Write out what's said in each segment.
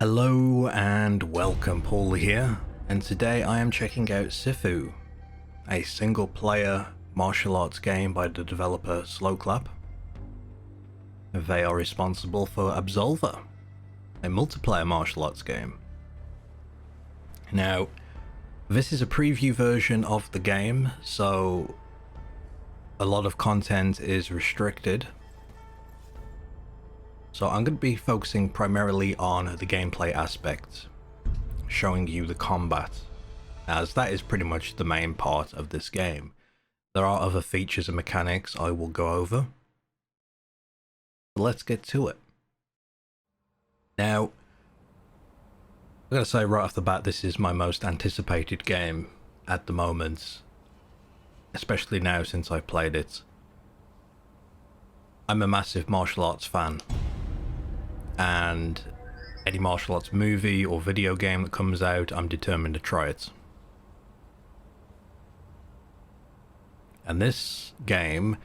Hello and welcome, Pauleh here, and today I am checking out Sifu, a single-player martial arts game by the developer Sloclap. They are responsible for Absolver, a multiplayer martial arts game. Now, this is a preview version of the game, so a lot of content is restricted. So I'm going to be focusing primarily on the gameplay aspect, showing you the combat, as that is pretty much the main part of this game. There are other features and mechanics I will go over. Let's get to it. Now, I'm going to say right off the bat, this is my most anticipated game at the moment, especially now since I played it. I'm a massive martial arts fan, and any martial arts movie or video game that comes out, I'm determined to try it. And this game,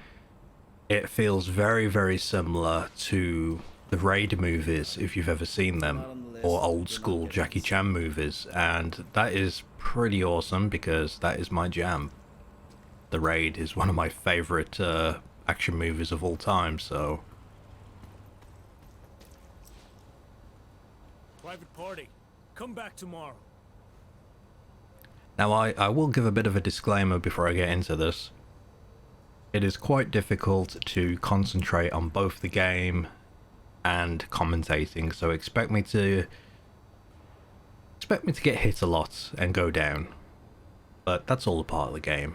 it feels very, very similar to the Raid movies, if you've ever seen them, or old school Jackie Chan movies, and that is pretty awesome because that is my jam. The Raid is one of my favorite action movies of all time, so... Private party. Come back tomorrow. Now I will give a bit of a disclaimer before I get into this. It is quite difficult to concentrate on both the game and commentating, so expect me to get hit a lot and go down. But that's all a part of the game.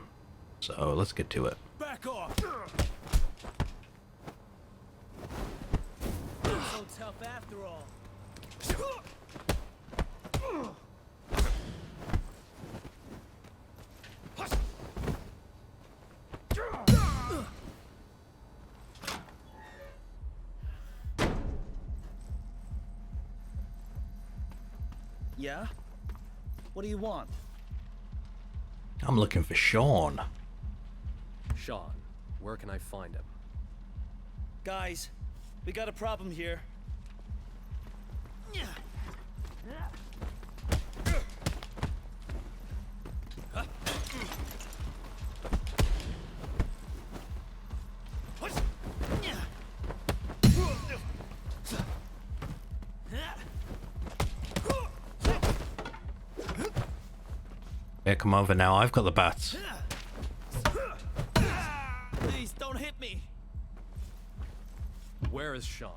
So let's get to it. Back off. So tough after all. Yeah? What do you want? I'm looking for Sean. Sean, where can I find him? Guys, we got a problem here. Yeah, come over now, I've got the bats. Please, don't hit me. Where is Sean?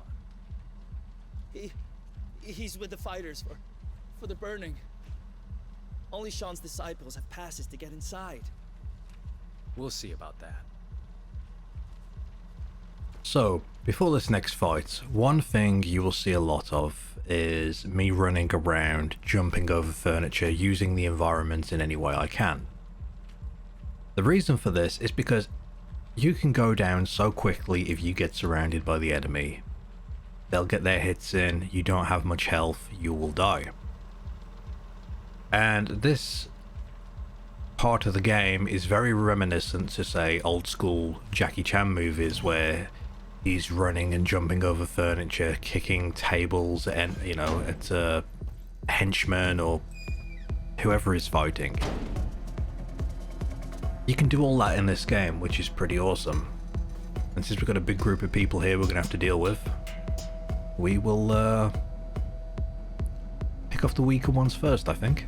He's with the fighters for the burning. Only Sean's disciples have passes to get inside. We'll see about that. So, before this next fight, one thing you will see a lot of is me running around, jumping over furniture, using the environment in any way I can. The reason for this is because you can go down so quickly if you get surrounded by the enemy. They'll get their hits in, you don't have much health, you will die. And this part of the game is very reminiscent to, say, old school Jackie Chan movies where he's running and jumping over furniture, kicking tables and, you know, at henchmen or whoever is fighting. You can do all that in this game, which is pretty awesome. And since we've got a big group of people here we're going to have to deal with, we will pick off the weaker ones first, I think.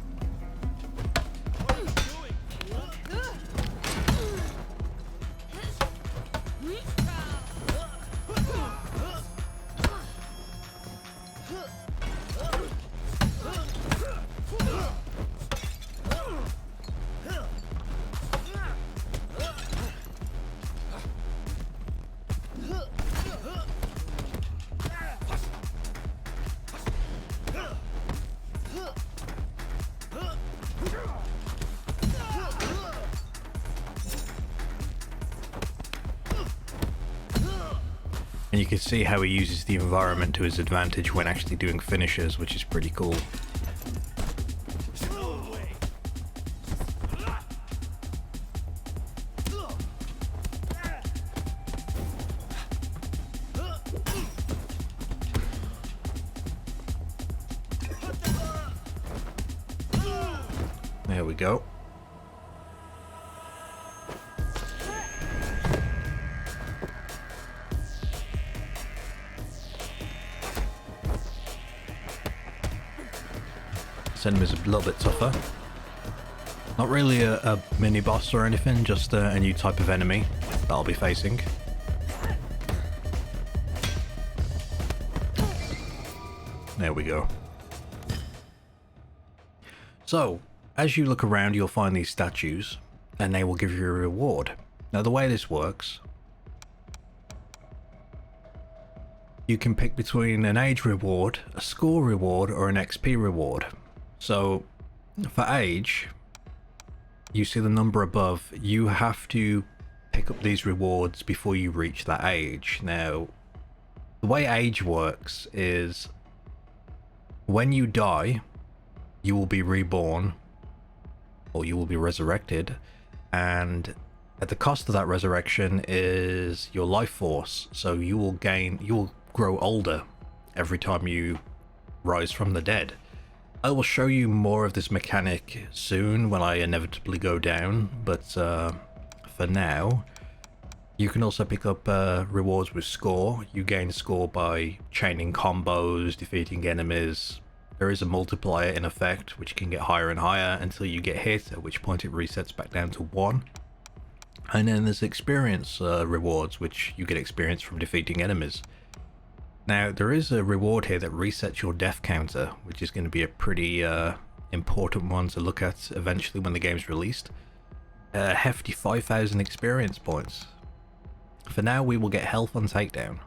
And you can see how he uses the environment to his advantage when actually doing finishes, which is pretty cool. There we go. This enemy's a little bit tougher. Not really a mini boss or anything, just a new type of enemy that I'll be facing. There we go. So, as you look around, you'll find these statues, and they will give you a reward. Now, the way this works, you can pick between an age reward, a score reward, or an XP reward. So, for age, you see the number above, you have to pick up these rewards before you reach that age. Now, the way age works is when you die, you will be reborn, or you will be resurrected, and at the cost of that resurrection is your life force. So you will grow older every time you rise from the dead. I will show you more of this mechanic soon when I inevitably go down, but for now, you can also pick up rewards with score. You gain score by chaining combos, defeating enemies. There is a multiplier in effect, which can get higher and higher until you get hit, at which point it resets back down to 1. And then there's experience rewards, which you get experience from defeating enemies. Now, there is a reward here that resets your death counter, which is going to be a pretty important one to look at eventually when the game's released. A hefty 5,000 experience points. For now, we will get health on takedown.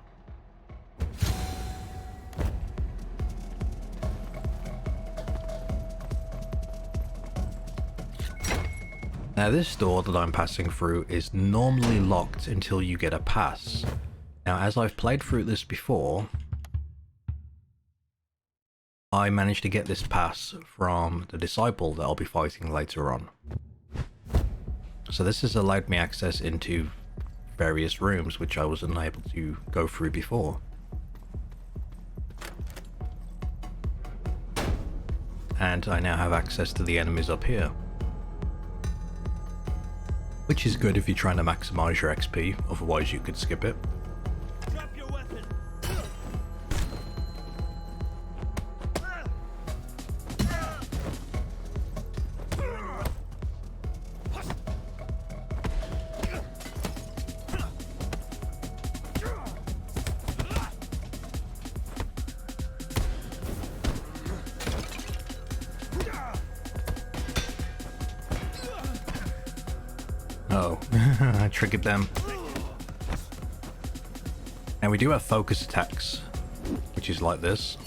Now, this door that I'm passing through is normally locked until you get a pass. Now, as I've played through this before, I managed to get this pass from the disciple that I'll be fighting later on. So this has allowed me access into various rooms which I was unable to go through before. And I now have access to the enemies up here, which is good if you're trying to maximize your XP, otherwise you could skip it. Drop your weapon. Oh, I triggered them. Now we do have focus attacks, which is like this.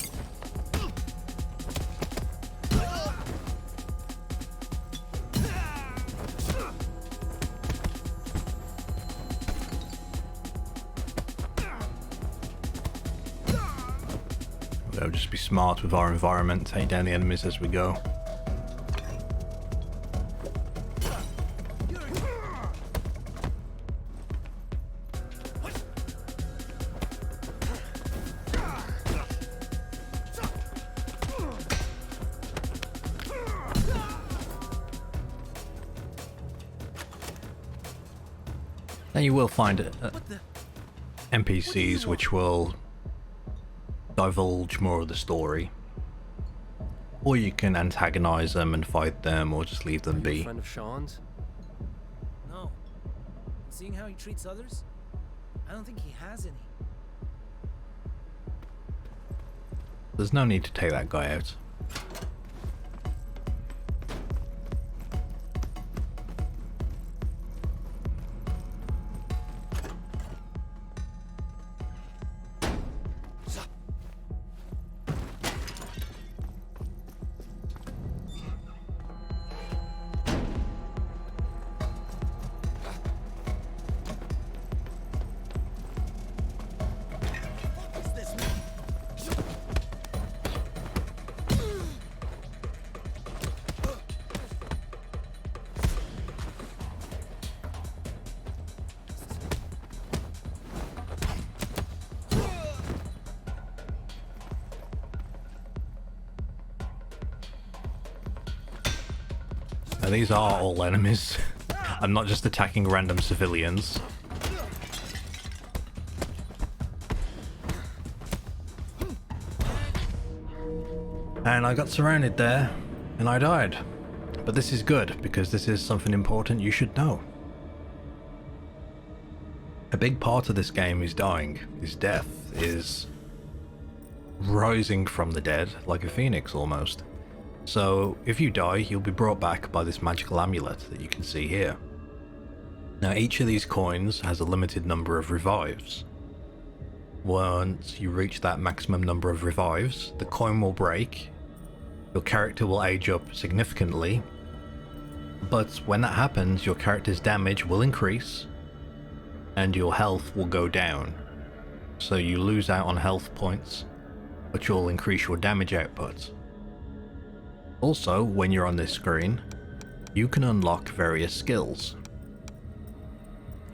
We'll just be smart with our environment, take down the enemies as we go. Then you will find NPCs which will divulge more of the story, or you can antagonize them and fight them, or just leave them Are you a be. friend of Sean's? No. Seeing how he treats others, I don't think he has any. There's no need to take that guy out. Now these are all enemies. I'm not just attacking random civilians. And I got surrounded there, and I died. But this is good, because this is something important you should know. A big part of this game is dying, is death, is rising from the dead, like a phoenix almost. So if you die, you'll be brought back by this magical amulet that you can see here. Now each of these coins has a limited number of revives. Once you reach that maximum number of revives, the coin will break, your character will age up significantly, but when that happens, your character's damage will increase, and your health will go down. So you lose out on health points, but you'll increase your damage output. Also, when you're on this screen, you can unlock various skills.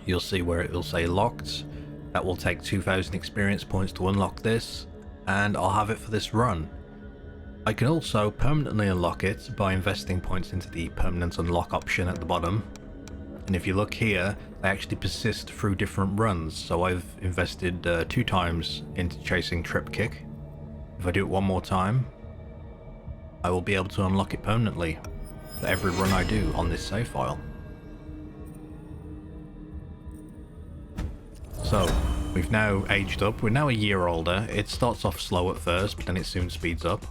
You'll see where it will say locked. That will take 2,000 experience points to unlock this, and I'll have it for this run. I can also permanently unlock it by investing points into the permanent unlock option at the bottom. And if you look here, they actually persist through different runs. So I've invested 2 times into chasing Trip Kick. If I do it one more time, I will be able to unlock it permanently for every run I do on this save file. So, we've now aged up. We're now a year older. It starts off slow at first, but then it soon speeds up.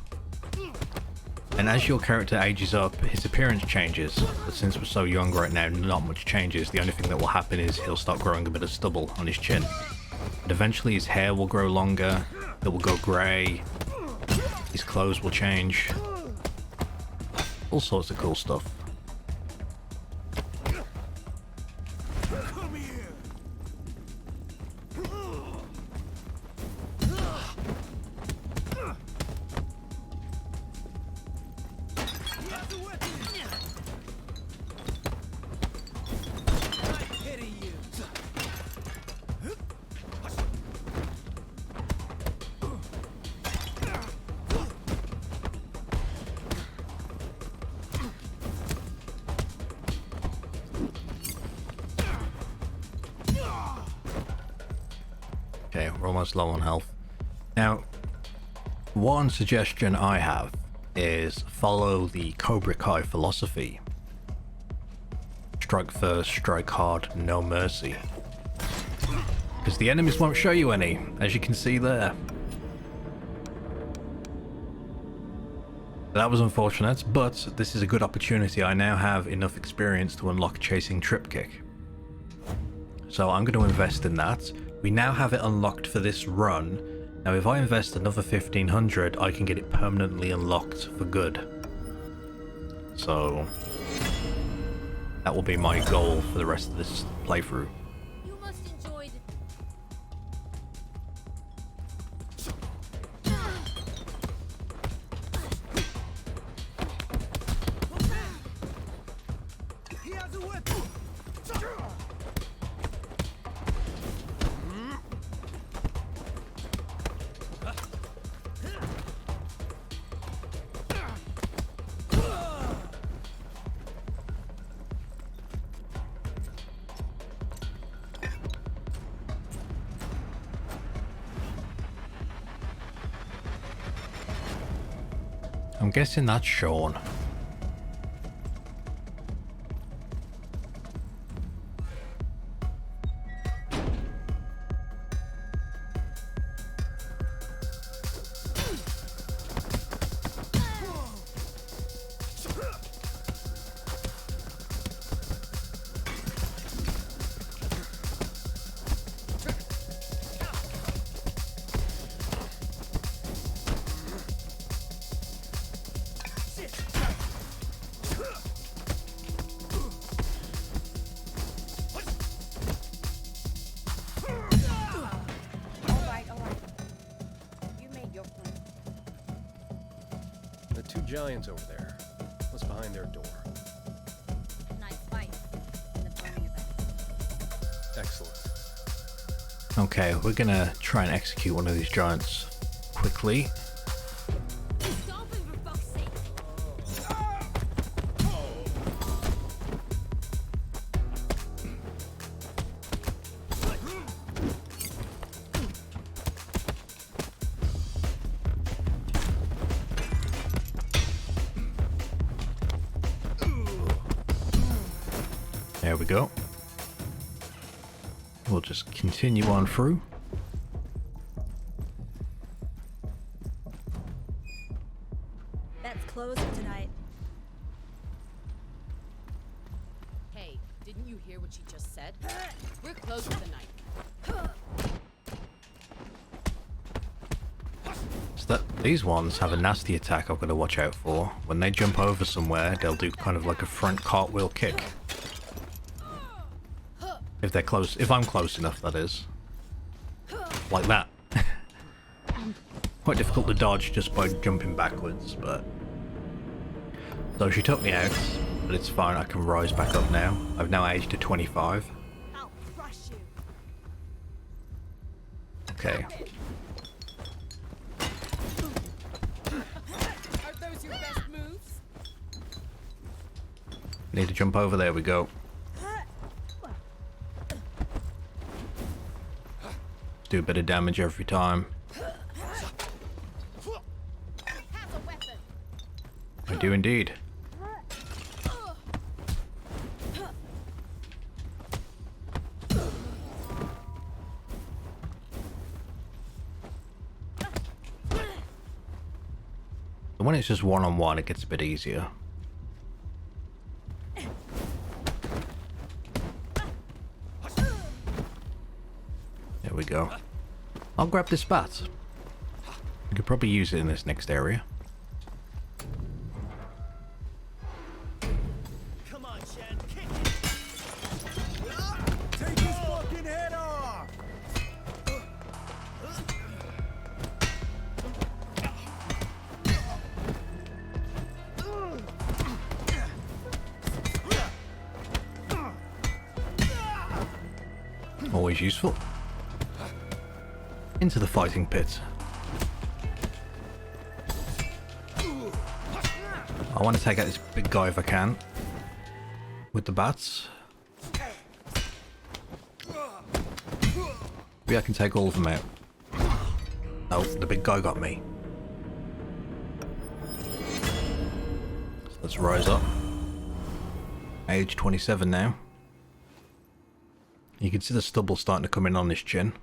And as your character ages up, his appearance changes. But since we're so young right now, not much changes. The only thing that will happen is he'll start growing a bit of stubble on his chin. And eventually his hair will grow longer, it will go grey, his clothes will change. All sorts of cool stuff. Okay, we're almost low on health. Now, one suggestion I have is follow the Cobra Kai philosophy. Strike first, strike hard, no mercy. Because the enemies won't show you any, as you can see there. That was unfortunate, but this is a good opportunity. I now have enough experience to unlock chasing Trip Kick. So I'm going to invest in that. We now have it unlocked for this run. Now if I invest another 1,500, I can get it permanently unlocked for good. So that will be my goal for the rest of this playthrough. You must enjoy the... I'm guessing that's Sean. The 2 giants over there. What's behind their door? Nice fight in the burning event. Excellent. Okay, we're gonna try and execute one of these giants quickly. Stop him for fuck's sake! There we go. We'll just continue on through. That's closing tonight. Hey, didn't you hear what she just said? We're closed for the night. So these ones have a nasty attack I've got to watch out for. When they jump over somewhere, they'll do kind of like a front cartwheel kick. If they're close, if I'm close enough, that is. Like that. Quite difficult to dodge just by jumping backwards, but... So she took me out, but it's fine, I can rise back up now. I've now aged to 25. I'll crush you. Okay. Are those your best moves? Need to jump over, there we go. Do a bit of damage every time. Has a weapon. I do indeed. But when it's just one-on-one, it gets a bit easier. There we go. I'll grab this bat. I could probably use it in this next area. Come on, Shen, kick it. Take his fucking head off! Always useful. Into the fighting pit. I want to take out this big guy if I can. With the bats. Maybe I can take all of them out. Oh, the big guy got me. So let's rise up. Age 27 now. You can see the stubble starting to come in on this chin.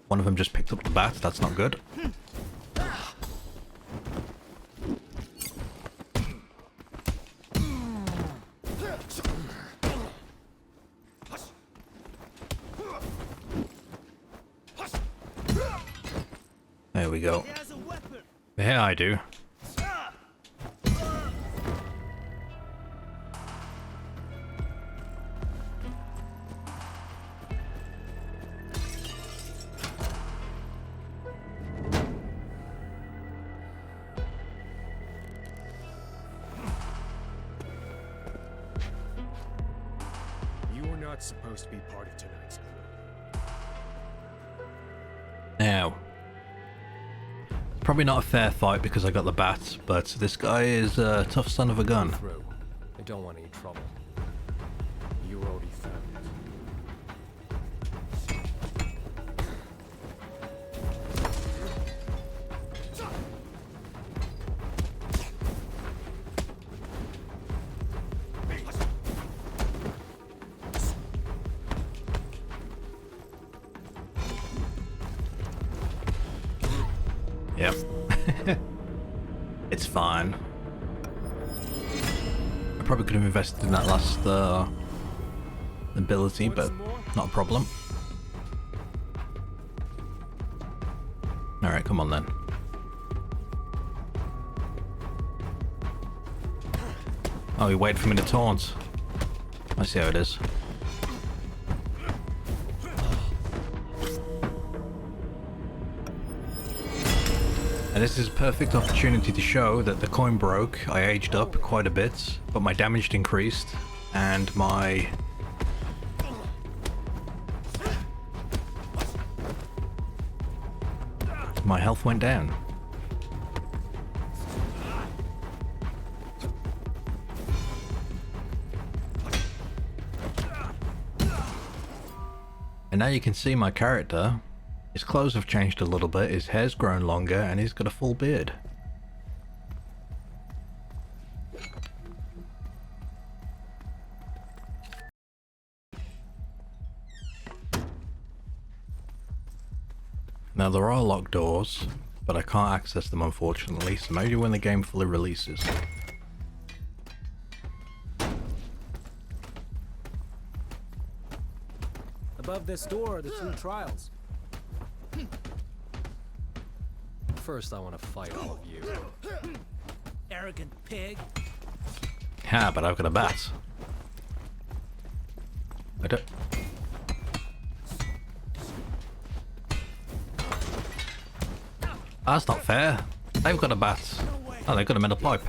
One of them just picked up the bat, that's not good. There we go. He has a weapon. Yeah, I do. You were not supposed to be part of tonight's crew. Now, probably not a fair fight because I got the bat, but this guy is a tough son of a gun. Through. I don't want any trouble. You already found it. Yep. It's fine. I probably could have invested in that last ability, but not a problem. Alright, come on then. Oh, he waited for me to taunt. I see how it is. And this is a perfect opportunity to show that the coin broke, I aged up quite a bit, but my damage increased, and my health went down. And now you can see my character. His clothes have changed a little bit, his hair's grown longer, and he's got a full beard. Now there are locked doors, but I can't access them unfortunately, so maybe when the game fully releases. Above this door are the 2 trials. First, I want to fight all of you. Arrogant pig. Yeah, but I've got a bat. I don't... That's not fair. They've got a bat. Oh, they've got a metal pipe.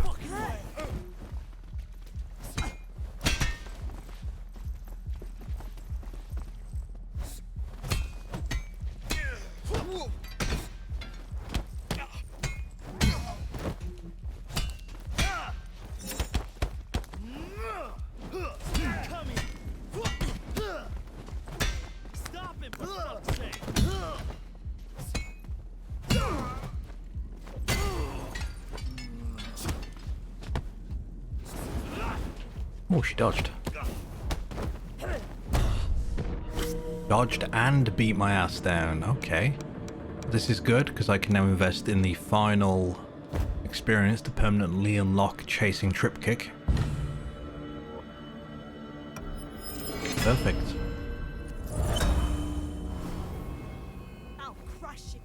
Oh, she dodged. Dodged and beat my ass down. Okay. This is good because I can now invest in the final experience to permanently unlock chasing trip kick. Perfect. I'll crush you.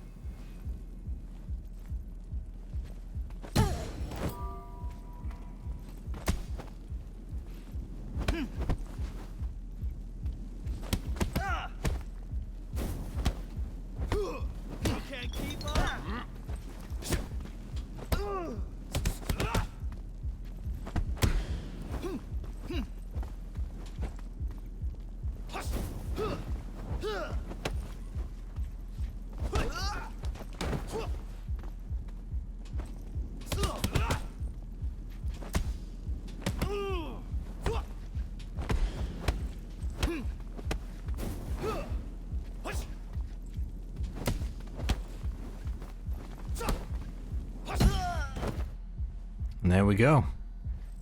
And there we go.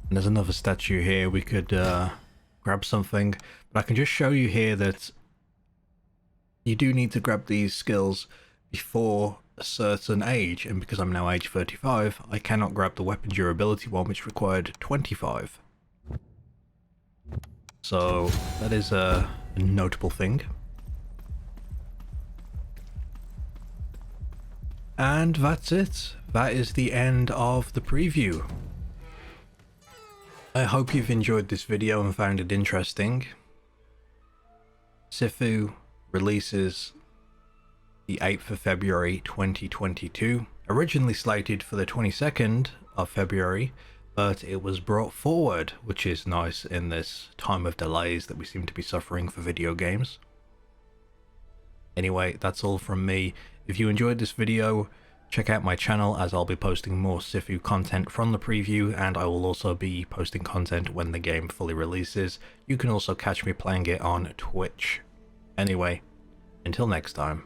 And there's another statue here. We could grab something, but I can just show you here that you do need to grab these skills before a certain age, and because I'm now age 35, I cannot grab the weapon durability one, which required 25. So that is a notable thing. And that's it. That is the end of the preview. I hope you've enjoyed this video and found it interesting. Sifu releases the 8th of February 2022, originally slated for the 22nd of February, but it was brought forward, which is nice in this time of delays that we seem to be suffering for video games. Anyway, that's all from me. If you enjoyed this video, check out my channel as I'll be posting more Sifu content from the preview, and I will also be posting content when the game fully releases. You can also catch me playing it on Twitch. Anyway, until next time.